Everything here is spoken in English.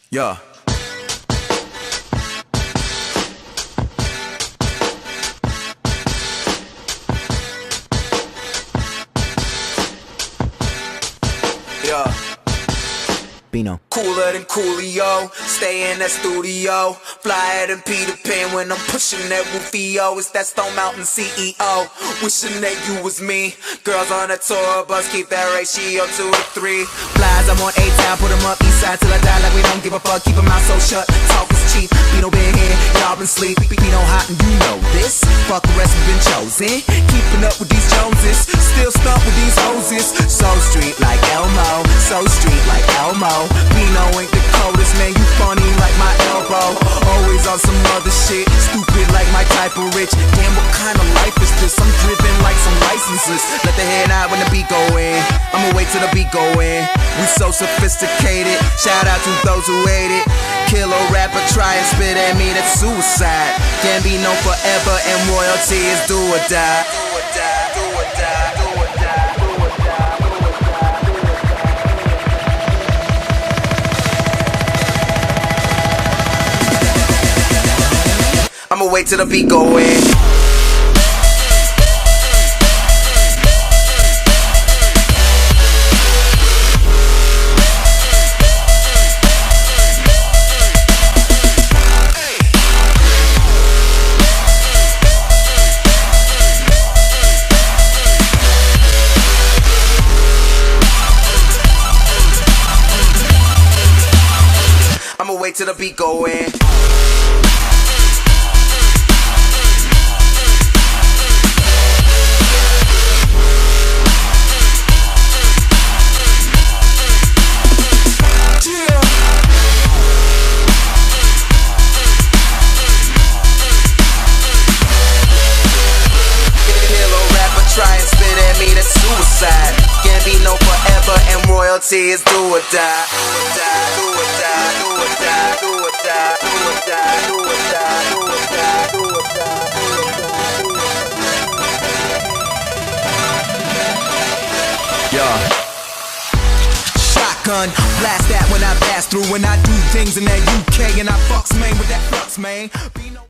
Yeah. Yeah. Bino. Cooler than Coolio, stay in that studio. Flyer than Peter Pan when I'm pushing that Rufio. It's that Stone Mountain CEO, wishing that you was me. Girls on a tour bus, keep that ratio 2 to 3. Flies, I'm on A-Town, put them up east side till I die like we don't give a fuck. Keep 'em out so shut, talk is cheap. Bino been here, y'all been sleep. Bino hot and you know this. Fuck the rest, we been chosen. Keeping up with these Joneses, still stuck with these hoses. So street like Elmo, so street like Elmo. Bino ain't the coldest, man, you funny like my elbow. Always on some other shit, stupid like my type of rich. Damn, what kind of life is this? I'm driven like some licenses. Let the head out when the beat go in. I'ma wait till the beat go in. We so sophisticated, shout out to those who hate it. Kill a rapper, try and spit at me, that's suicide. Can't be known forever and royalty is do or die. Do or die, do or die, do or die, do or die, do or die, do or die. I'ma wait till the beat go in. I'ma wait till the beat go in. Try and spit at me, that's suicide. Can't be no forever and royalty is do or die. Do or die, do or die, do or die, do or die, do or die, do or die, do or die, do or die, do or die. Yeah. Shotgun, blast that when I pass through. When I do things in that UK and I fucks, man, with that flux, man.